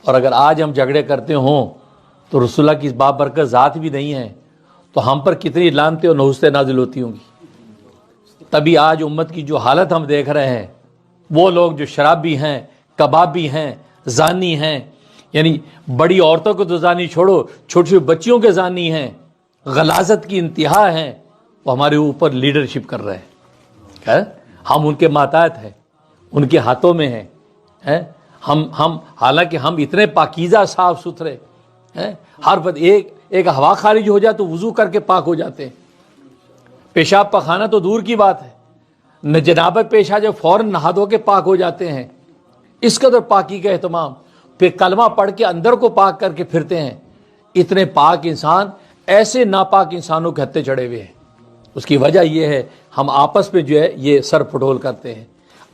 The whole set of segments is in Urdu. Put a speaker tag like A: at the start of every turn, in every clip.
A: اور اگر آج ہم جھگڑے کرتے ہوں تو رسول اللہ کی بابرکت ذات بھی نہیں ہے تو ہم پر کتنی لعنتیں اور نحوستیں نازل ہوتی ہوں گی۔ تبھی آج امت کی جو حالت ہم دیکھ رہے ہیں، وہ لوگ جو شرابی ہیں، کبابی ہیں، زانی ہیں، یعنی بڑی عورتوں کو تو زانی چھوڑو، چھوٹی چھوٹی بچیوں کے زانی ہیں، غلاظت کی انتہا ہیں، وہ ہمارے اوپر لیڈرشپ کر رہے ہیں۔ ہم ان کے ماتحت ہیں، ان کے ہاتھوں میں ہیں۔ ہم حالانکہ ہم اتنے پاکیزہ صاف ستھرے ہیں، ہر وقت ایک ہوا خارج ہو جائے تو وضو کر کے پاک ہو جاتے ہیں، پیشاب پخانا تو دور کی بات ہے، جنابت پیش آ جائے فوراً نہا دھو کے پاک ہو جاتے ہیں۔ اس قدر پاکی کا اہتمام، پھر کلمہ پڑھ کے اندر کو پاک کر کے پھرتے ہیں۔ اتنے پاک انسان ایسے ناپاک انسانوں کے ہتھے چڑھے ہوئے ہیں۔ اس کی وجہ یہ ہے ہم آپس میں جو ہے یہ سر پھٹول کرتے ہیں،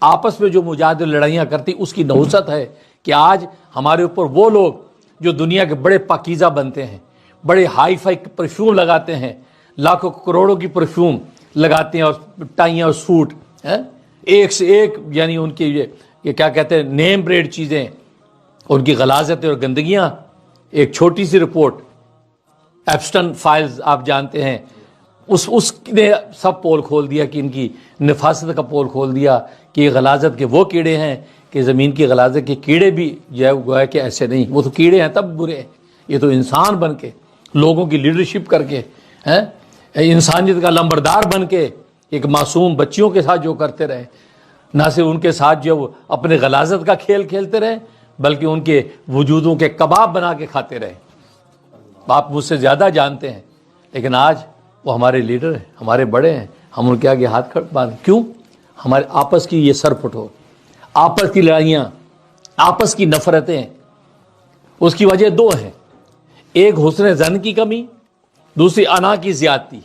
A: آپس میں جو مجادل لڑائیاں کرتی، اس کی نحوست ہے کہ آج ہمارے اوپر وہ لوگ جو دنیا کے بڑے پاکیزہ بنتے ہیں، بڑے ہائی فائی پرفیوم لگاتے ہیں، لاکھوں کروڑوں کی پرفیوم لگاتے ہیں اور ٹائیاں اور سوٹ، ایک سے ایک، یعنی ان کی یہ کیا کہتے ہیں نیم بریڈ چیزیں، ان کی غلاظتیں اور گندگیاں۔ ایک چھوٹی سی رپورٹ ایپسٹن فائلز آپ جانتے ہیں، اس نے سب پول کھول دیا کہ ان کی نفاست کا پول کھول دیا کہ یہ غلاظت کے وہ کیڑے ہیں کہ زمین کی غلاظت کے کیڑے بھی جو ہے گویا کہ ایسے نہیں، وہ تو کیڑے ہیں تب برے ہیں، یہ تو انسان بن کے لوگوں کی لیڈرشپ کر کے انسانیت کا لمبردار بن کے ایک معصوم بچیوں کے ساتھ جو کرتے رہے، نہ صرف ان کے ساتھ جو اپنے غلاظت کا کھیل کھیلتے رہے بلکہ ان کے وجودوں کے کباب بنا کے کھاتے رہے۔ آپ مجھ سے زیادہ جانتے ہیں، لیکن آج وہ ہمارے لیڈر ہیں، ہمارے بڑے ہیں، ہم ان کے آگے ہاتھ باندھیں کیوں؟ ہمارے آپس کی یہ سر پھٹو، آپس کی لڑائیاں، آپس کی نفرتیں، اس کی وجہ دو ہیں، ایک حسن ظن کی کمی، دوسری انا کی زیادتی۔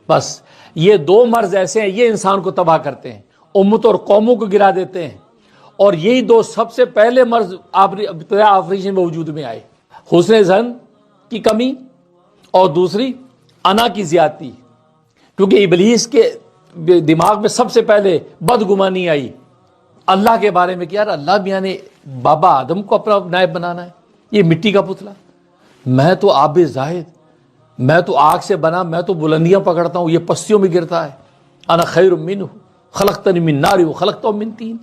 A: بس یہ دو مرض ایسے ہیں، یہ انسان کو تباہ کرتے ہیں، امت اور قوموں کو گرا دیتے ہیں، اور یہی دو سب سے پہلے مرض ابتدا آفریشن میں وجود میں آئے، حسن ظن کی کمی اور دوسری انا کی زیادتی۔ کیونکہ ابلیس کے دماغ میں سب سے پہلے بدگمانی آئی اللہ کے بارے میں کہ یار اللہ میاں نے بابا آدم کو اپنا نائب بنانا ہے، یہ مٹی کا پتلا، میں تو آب زاہد، میں تو آگ سے بنا، میں تو بلندیاں پکڑتا ہوں، یہ پستیوں میں گرتا ہے، انا خیر منہ خلقتنی من نار وخلقتہ من طین۔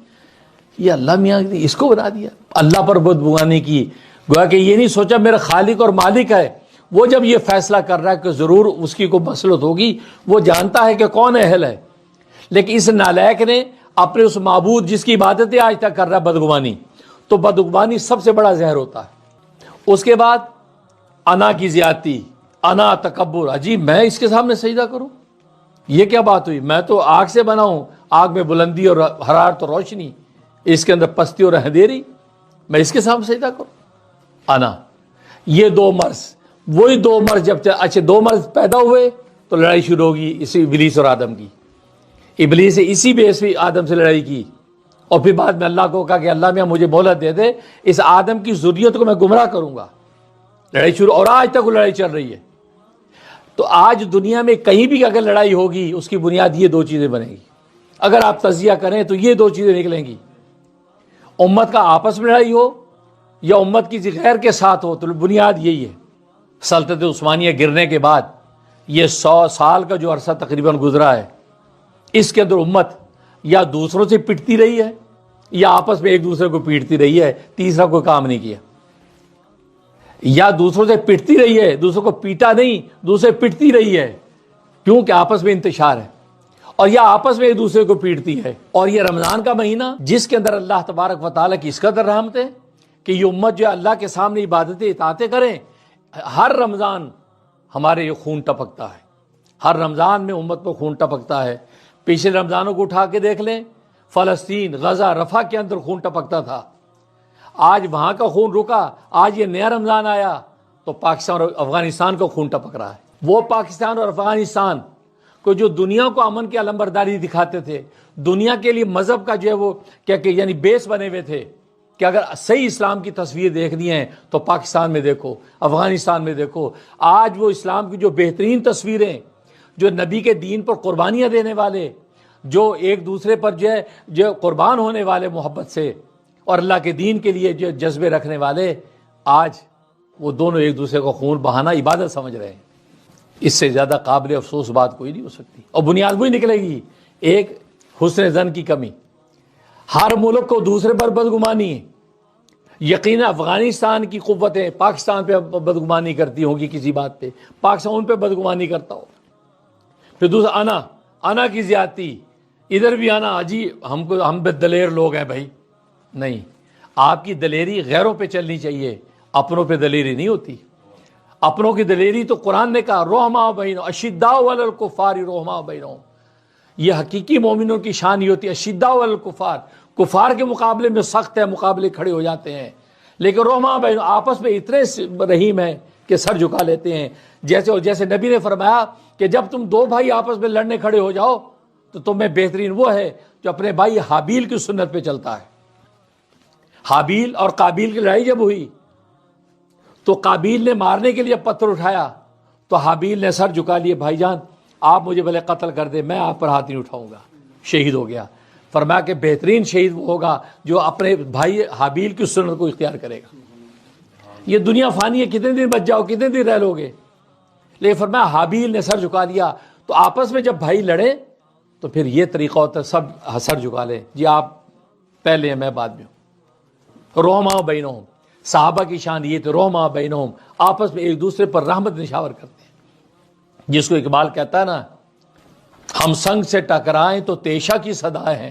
A: یہ اللہ میاں نے اس کو بنا دیا، اللہ پر بدگمانی کی، گویا کہ یہ نہیں سوچا میرا خالق اور مالک ہے، وہ جب یہ فیصلہ کر رہا ہے کہ ضرور اس کی کوئی مصلحت ہوگی، وہ جانتا ہے کہ کون اہل ہے، لیکن اس نالائق نے اپنے اس معبود جس کی عبادتیں آج تک کر رہا ہے بدگمانی، تو بدگمانی سب سے بڑا زہر ہوتا ہے۔ اس کے بعد انا کی زیادتی، انا تکبر، عجیب میں اس کے سامنے سجدہ کروں، یہ کیا بات ہوئی، میں تو آگ سے بنا ہوں، آگ میں بلندی اور حرارت اور روشنی، اس کے اندر پستی اور اندھیری، میں اس کے سامنے سجدہ کروں، انا۔ یہ دو مرض، وہی دو مرض جب اچھے دو مرض پیدا ہوئے تو لڑائی شروع ہوگی اسی ابلیس اور آدم کی۔ ابلیس سے اسی بیس پہ آدم سے لڑائی کی، اور پھر بعد میں اللہ کو کہا کہ اللہ میاں مجھے مہلت دے دے، اس آدم کی ذریت کو میں گمراہ کروں گا۔ لڑائی شروع، اور آج تک وہ لڑائی چل رہی ہے۔ تو آج دنیا میں کہیں بھی اگر لڑائی ہوگی اس کی بنیاد یہ دو چیزیں بنے گی، اگر آپ تجزیہ کریں تو یہ دو چیزیں نکلیں گی، امت کا آپس میں لڑائی ہو یا امت کسی غیر کے ساتھ ہو، تو بنیاد یہی ہے۔ سلطنت عثمانیہ گرنے کے بعد یہ 100 سال کا جو عرصہ تقریباً گزرا ہے، اس کے اندر امت یا دوسروں سے پٹتی رہی ہے یا آپس میں ایک دوسرے کو پیٹتی رہی ہے، تیسرا کوئی کام نہیں کیا، یا دوسروں سے پٹتی رہی ہے، دوسروں کو پیٹا نہیں، دوسرے پٹتی رہی ہے، کیونکہ آپس میں انتشار ہے، اور یا آپس میں ایک دوسرے کو پیٹتی ہے۔ اور یہ رمضان کا مہینہ جس کے اندر اللہ تبارک و تعالیٰ کی اس قدر رحمت ہے کہ یہ امت جو ہے اللہ کے سامنے عبادتیں اطاعتیں کریں، ہر رمضان ہمارے یہ خون ٹپکتا ہے، ہر رمضان میں امت پر خون ٹپکتا ہے۔ پچھلے رمضانوں کو اٹھا کے دیکھ لیں، فلسطین، غزہ، رفح کے اندر خون ٹپکتا تھا، آج وہاں کا خون رکا، آج یہ نیا رمضان آیا تو پاکستان اور افغانستان کا خون ٹپک رہا ہے۔ وہ پاکستان اور افغانستان کو جو دنیا کو امن کی علمبرداری دکھاتے تھے، دنیا کے لیے مذہب کا جو ہے وہ کیا کہ یعنی بیس بنے ہوئے تھے کہ اگر صحیح اسلام کی تصویر دیکھنی ہے تو پاکستان میں دیکھو، افغانستان میں دیکھو، آج وہ اسلام کی جو بہترین تصویریں، جو نبی کے دین پر قربانیاں دینے والے، جو ایک دوسرے پر جو قربان ہونے والے محبت سے اور اللہ کے دین کے لیے جو جذبے رکھنے والے، آج وہ دونوں ایک دوسرے کو خون بہانا عبادت سمجھ رہے ہیں. اس سے زیادہ قابل افسوس بات کوئی نہیں ہو سکتی. اور بنیاد وہی نکلے گی، ایک حسن زن کی کمی. ہر ملک کو دوسرے پر بدگمانی ہے. یقینا افغانستان کی قوتیں پاکستان پہ بدگمانی کرتی ہوں گی کسی بات پہ، پاکستان ان پہ بدگمانی کرتا ہو. پھر دوسرا انا کی زیادتی، ادھر بھی آنا، جی ہم دلیر لوگ ہیں بھائی. نہیں، آپ کی دلیری غیروں پہ چلنی چاہیے، اپنوں پہ دلیری نہیں ہوتی. اپنوں کی دلیری تو قرآن نے کہا رحماء بینہم اشداء علی الکفار رحماء بینہم. یہ حقیقی مومنوں کی شان یہ ہوتی ہے، اشداء علی الکفار، کفار کے مقابلے میں سخت ہے، مقابلے کھڑے ہو جاتے ہیں، لیکن رحماء بینہم آپس میں اتنے رحیم ہیں کہ سر جھکا لیتے ہیں. جیسے نبی نے فرمایا کہ جب تم دو بھائی آپس میں لڑنے کھڑے ہو جاؤ تو تم میں بہترین وہ ہے جو اپنے بھائی حابیل کی سنت پہ چلتا ہے. حابیل اور قابیل کی لڑائی جب ہوئی تو قابیل نے مارنے کے لیے پتھر اٹھایا تو حابیل نے سر جھکا لیے، بھائی جان آپ مجھے بھلے قتل کر دے، میں آپ پر ہاتھ نہیں اٹھاؤں گا. شہید ہو گیا. فرمایا کہ بہترین شہید وہ ہوگا جو اپنے بھائی حابیل کی سنت کو اختیار کرے گا. یہ دنیا فانی ہے، کتنے دن بچ جاؤ، کتنے دن رہ لو گے. لیکن فرمایا حابیل نے سر جھکا لیا. تو آپس میں جب بھائی لڑے تو پھر یہ طریقہ ہوتا ہے سب سر جھکا لیں، جی آپ پہلے ہیں میں بعد میں ہوں. رحماء بینہم، صحابہ کی شان یہ تھے، رحماء بینہم، آپس میں ایک دوسرے پر رحمت نشاور کرتے ہیں. جس کو اقبال کہتا ہے نا، ہم سنگ سے ٹکرائیں تو تیشہ کی صدا ہیں.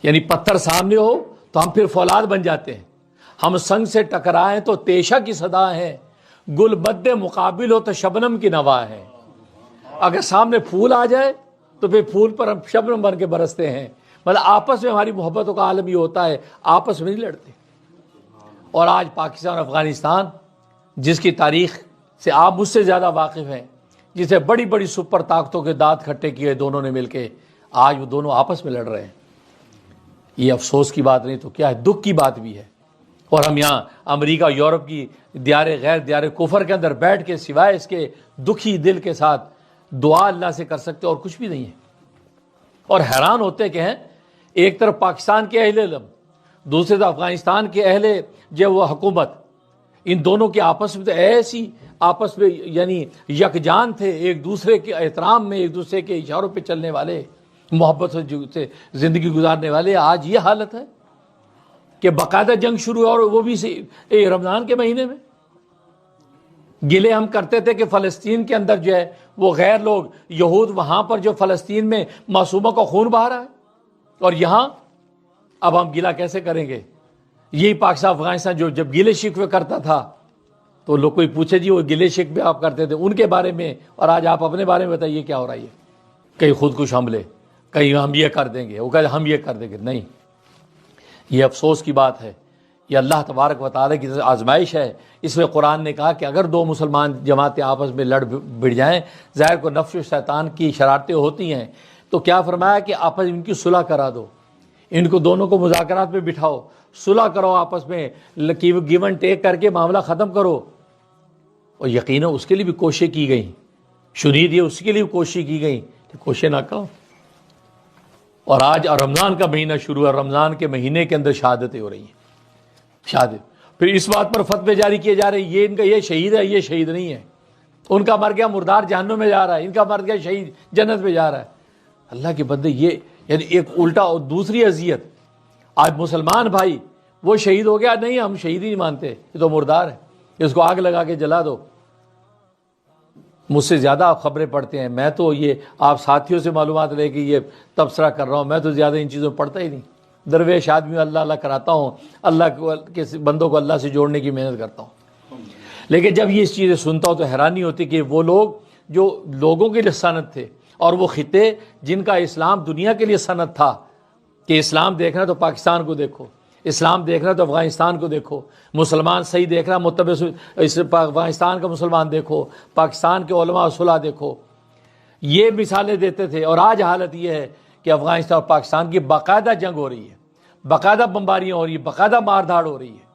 A: یعنی پتھر سامنے ہو تو ہم پھر فولاد بن جاتے ہیں. ہم سنگ سے ٹکرائیں تو تیشہ کی صدا ہے، گل بد مقابل ہو تو شبنم کی نوا ہے. اگر سامنے پھول آ جائے تو پھر پھول پر ہم شبنم بن کے برستے ہیں. مطلب آپس میں ہماری محبتوں کا عالم یہ ہوتا ہے، آپس میں نہیں لڑتے. اور آج پاکستان اور افغانستان جس کی تاریخ سے آپ مجھ سے زیادہ واقف ہیں، جسے بڑی بڑی سپر طاقتوں کے دانت کھٹے کیے دونوں نے مل کے، آج وہ دونوں آپس میں لڑ رہے ہیں. یہ افسوس کی بات نہیں تو کیا ہے، دکھ کی بات بھی ہے. اور ہم یہاں امریکہ یورپ کی دیار غیر دیار کفر کے اندر بیٹھ کے سوائے اس کے دکھی دل کے ساتھ دعا اللہ سے کر سکتے اور کچھ بھی نہیں ہے. اور حیران ہوتے کہ ہیں ایک طرف پاکستان کے اہل علم، دوسرے طرف افغانستان کے اہل جو وہ حکومت، ان دونوں کے آپس میں تو ایسی آپس میں یعنی یکجان تھے، ایک دوسرے کے احترام میں، ایک دوسرے کے اشاروں پہ چلنے والے، محبت سے زندگی گزارنے والے. آج یہ حالت ہے کہ باقاعدہ جنگ شروع ہے، اور وہ بھی رمضان کے مہینے میں. گلے ہم کرتے تھے کہ فلسطین کے اندر جو ہے وہ غیر لوگ یہود وہاں پر جو فلسطین میں معصوموں کا خون بہا رہا ہے، اور یہاں اب ہم گلہ کیسے کریں گے. یہی پاکستان افغانستان جو جب گلے شکوے کرتا تھا تو لوگ کوئی پوچھے جی وہ گلے شکوے آپ کرتے تھے ان کے بارے میں، اور آج آپ اپنے بارے میں بتائیے کیا ہو رہا ہے. کہیں خودکش حملے، کہیں ہم یہ کر دیں گے، وہ کہتے ہم یہ کر دیں گے. نہیں، یہ افسوس کی بات ہے. یہ اللہ تبارک و تعالیٰ کی آزمائش ہے. اس میں قرآن نے کہا کہ اگر دو مسلمان جماعتیں آپس میں لڑ بڑھ جائیں، ظاہر کو نفس و شیطان کی شرارتیں ہوتی ہیں، تو کیا فرمایا کہ آپس ان کی صلح کرا دو، ان کو دونوں کو مذاکرات میں بٹھاؤ، صلح کرو، آپس میں گیو اینڈ ٹیک کر کے معاملہ ختم کرو. اور یقیناً اس کے لیے بھی کوششیں کی گئیں، شنید یہ اس کے لیے بھی کوششیں کی گئیں، کوششیں ناکام. اور آج رمضان کا مہینہ شروع ہے، رمضان کے مہینے کے اندر شہادتیں ہو رہی ہیں. شہادت پھر اس بات پر فتوے جاری کیے جا رہے ہیں، یہ ان کا یہ شہید ہے، یہ شہید نہیں ہے، ان کا مر گیا مردار جہنم میں جا رہا ہے، ان کا مر گیا شہید جنت میں جا رہا ہے. اللہ کے بندے، یہ یعنی ایک الٹا اور دوسری اذیت. آج مسلمان بھائی وہ شہید ہو گیا، نہیں ہم شہید ہی نہیں مانتے، یہ تو مردار ہے، اس کو آگ لگا کے جلا دو. مجھ سے زیادہ آپ خبریں پڑھتے ہیں، میں تو یہ آپ ساتھیوں سے معلومات لے کے یہ تبصرہ کر رہا ہوں، میں تو زیادہ ان چیزوں پڑھتا ہی نہیں. درویش آدمی اللہ اللہ کراتا ہوں، اللہ کے بندوں کو اللہ سے جوڑنے کی محنت کرتا ہوں. لیکن جب یہ چیزیں سنتا ہوں تو حیرانی ہوتی کہ وہ لوگ جو لوگوں کے لیے سند تھے، اور وہ خطے جن کا اسلام دنیا کے لیے سند تھا کہ اسلام دیکھنا تو پاکستان کو دیکھو، اسلام دیکھنا تو افغانستان کو دیکھو، مسلمان صحیح دیکھنا متبع افغانستان کا مسلمان دیکھو، پاکستان کے علماء و صلح دیکھو، یہ مثالیں دیتے تھے. اور آج حالت یہ ہے کہ افغانستان اور پاکستان کی باقاعدہ جنگ ہو رہی ہے، باقاعدہ بمباریاں ہو رہی ہیں، باقاعدہ مار دھاڑ ہو رہی ہے.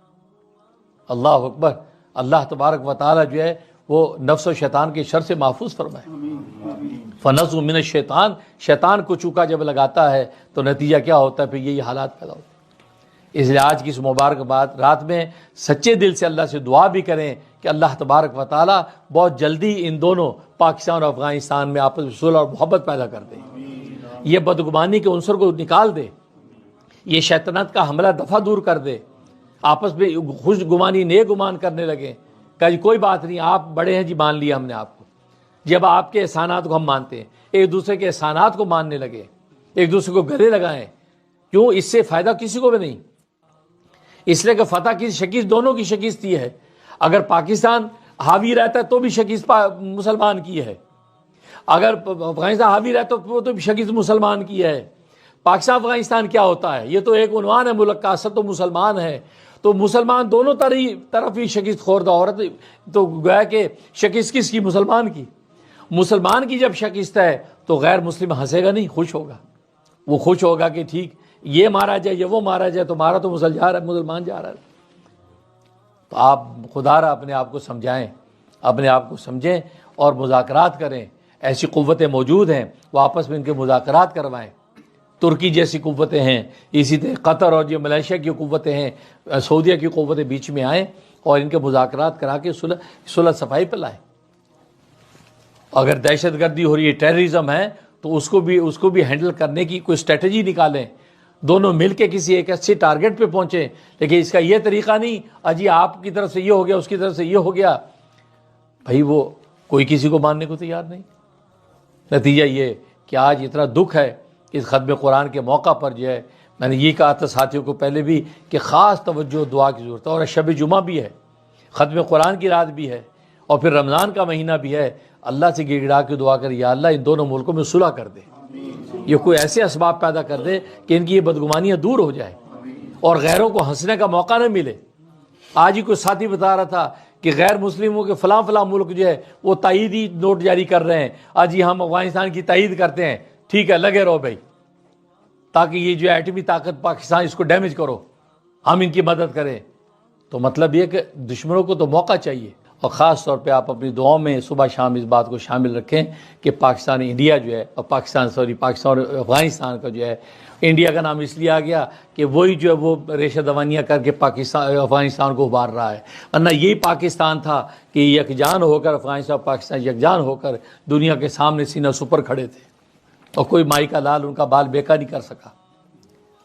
A: اللہ اکبر. اللہ تبارک و تعالیٰ جو ہے وہ نفس و شیطان کے شر سے محفوظ فرمائے. فنزع من الشیطان، شیطان کو چوکا جب لگاتا ہے تو نتیجہ کیا ہوتا ہے، پھر یہی حالات پیدا ہوتے ہیں. اس لیے آج کی اس مبارک رات میں سچے دل سے اللہ سے دعا بھی کریں کہ اللہ تبارک و تعالیٰ بہت جلدی ان دونوں پاکستان اور افغانستان میں آپس میں صلح اور محبت پیدا کر دے، یہ بدگمانی کے عنصر کو نکال دے، یہ شیطنت کا حملہ دفعہ دور کر دے، آپس میں خوش گمانی نیک گمان کرنے لگے کہ جی کوئی بات نہیں، آپ بڑے ہیں جی، مان لیا ہم نے آپ کو۔ جب آپ کے احسانات کو ہم مانتے ہیں، ایک دوسرے کے احسانات کو ماننے لگے، ایک دوسرے کو گلے لگائیں، کیوں؟ اس سے فائدہ کسی کو بھی نہیں، اس لیے کہ فتح کی شکست دونوں کی شکست ہی ہے۔ اگر پاکستان حاوی رہتا ہے تو بھی شکست مسلمان کی ہے، اگر افغانستان حاوی رہتا ہے تو بھی شکست مسلمان کی ہے۔ پاکستان افغانستان کیا ہوتا ہے؟ یہ تو ایک عنوان ہے ملک کا، اصل تو مسلمان ہے۔ تو مسلمان دونوں طرف ہی شکست خوردہ عورت، تو گویا کہ شکست کس کی؟ مسلمان کی۔ مسلمان کی جب شکست ہے تو غیر مسلم ہنسے گا نہیں، خوش ہوگا، وہ خوش ہوگا کہ ٹھیک یہ مارا جائے یا وہ مارا جائے تو مارا تو مسلمان جا رہا ہے۔ تو آپ خدا را اپنے آپ کو سمجھائیں، اپنے آپ کو سمجھیں اور مذاکرات کریں۔ ایسی قوتیں موجود ہیں، وہ آپس میں ان کے مذاکرات کروائیں۔ ترکی جیسی قوتیں ہیں، اسی طرح قطر اور جو ملیشیا کی قوتیں ہیں، سعودیہ کی قوتیں بیچ میں آئیں اور ان کے مذاکرات کرا کے صلح صفائی پہ لائیں۔ اگر دہشت گردی ہو رہی ہے، ٹیررزم ہے، تو اس کو بھی ہینڈل کرنے کی کوئی اسٹریٹجی نکالیں، دونوں مل کے کسی ایک اچھے ٹارگٹ پہ پہنچیں۔ لیکن اس کا یہ طریقہ نہیں اجی آپ کی طرف سے یہ ہو گیا، اس کی طرف سے یہ ہو گیا، بھائی وہ کوئی کسی کو ماننے کو تیار نہیں۔ نتیجہ یہ کہ آج اتنا دکھ ہے کہ اس ختم قرآن کے موقع پر جو ہے، میں نے یہ کہا تھا ساتھیوں کو پہلے بھی کہ خاص توجہ دعا کی ضرورت ہے، اور شب جمعہ بھی ہے، ختم قرآن کی رات بھی ہے، اور پھر رمضان کا مہینہ بھی ہے۔ اللہ سے گڑ گڑا کے دعا کر، یا اللہ ان دونوں ملکوں میں صلح کر دے، یہ کوئی ایسے اسباب پیدا کر دے کہ ان کی یہ بدگمانیاں دور ہو جائیں اور غیروں کو ہنسنے کا موقع نہ ملے۔ آج ہی کوئی ساتھی بتا رہا تھا کہ غیر مسلموں کے فلاں ملک جو ہے وہ تائیدی نوٹ جاری کر رہے ہیں، آج ہی ہم افغانستان کی تائید کرتے ہیں، ٹھیک ہے لگے رہو بھائی، تاکہ یہ جو ایٹمی طاقت پاکستان اس کو ڈیمیج کرو، ہم ان کی مدد کریں۔ تو مطلب یہ کہ دشمنوں کو تو موقع چاہیے، اور خاص طور پہ آپ اپنی دعاؤں میں صبح شام اس بات کو شامل رکھیں کہ پاکستان انڈیا جو ہے، اور پاکستان اور افغانستان کا جو ہے، انڈیا کا نام اس لیے آ گیا کہ وہی جو ہے وہ ریشہ دوانیاں کر کے افغانستان کو ابھار رہا ہے، ورنہ یہی پاکستان تھا کہ یکجان ہو کر افغانستان اور پاکستان یکجان ہو کر دنیا کے سامنے سینہ سپر کھڑے تھے، اور کوئی مائی کا لال ان کا بال بیکا نہیں کر سکا۔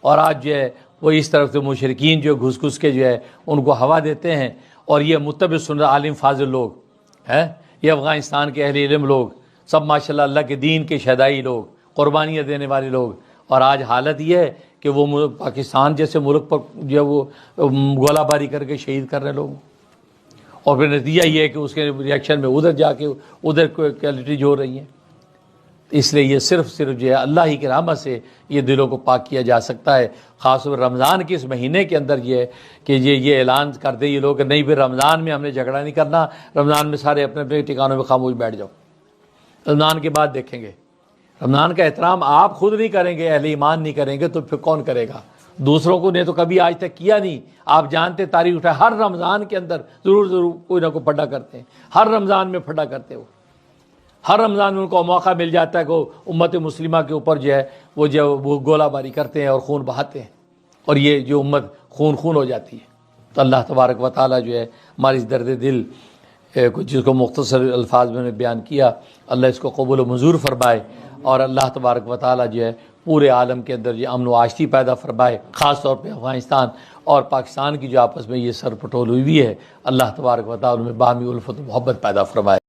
A: اور آج جو ہے وہ اس طرف سے مشرکین جو گھس گھس کے جو ہے ان کو ہوا دیتے ہیں، اور یہ متبع سنت عالم فاضل لوگ ہیں، یہ افغانستان کے اہل علم لوگ سب ماشاءاللہ اللہ کے دین کے شہدائی لوگ، قربانیاں دینے والے لوگ، اور آج حالت یہ ہے کہ وہ پاکستان جیسے ملک پر جو ہے وہ گولہ باری کر کے شہید کر رہے لوگ، اور پھر نتیجہ یہ ہے کہ اس کے ریئیکشن میں ادھر جا کے ادھر کوالٹی جو ہو رہی ہیں۔ اس لیے یہ صرف جو ہے اللہ ہی کی رحمت سے یہ دلوں کو پاک کیا جا سکتا ہے، خاص طور پر رمضان کے اس مہینے کے اندر یہ ہے کہ یہ اعلان کر دے یہ لوگ کہ نہیں پھر رمضان میں ہم نے جھگڑا نہیں کرنا، رمضان میں سارے اپنے اپنے ٹھکانوں میں خاموش بیٹھ جاؤ، رمضان کے بعد دیکھیں گے۔ رمضان کا احترام آپ خود نہیں کریں گے، اہل ایمان نہیں کریں گے تو پھر کون کرے گا؟ دوسروں کو نے تو کبھی آج تک کیا نہیں۔ آپ جانتے تاریخ اٹھائے، ہر رمضان کے اندر ضرور کوئی نہ کوئی پھڈا کرتے ہیں، ہر رمضان میں پھڈا کرتے ہو، ہر رمضان میں ان کو موقع مل جاتا ہے کہ امت مسلمہ کے اوپر جو ہے وہ گولہ باری کرتے ہیں اور خون بہاتے ہیں، اور یہ جو امت خون ہو جاتی ہے۔ تو اللہ تبارک و تعالیٰ جو ہے ہماری اس درد دل جس کو مختصر الفاظ میں نے بیان کیا، اللہ اس کو قبول و منظور فرمائے، اور اللہ تبارک و تعالیٰ جو ہے پورے عالم کے اندر یہ امن و آشتی پیدا فرمائے، خاص طور پہ افغانستان اور پاکستان کی جو آپس میں یہ سر پٹول ہوئی ہے، اللہ تبارک و تعالیٰ میں باہمی الفت و محبت پیدا فرمائے۔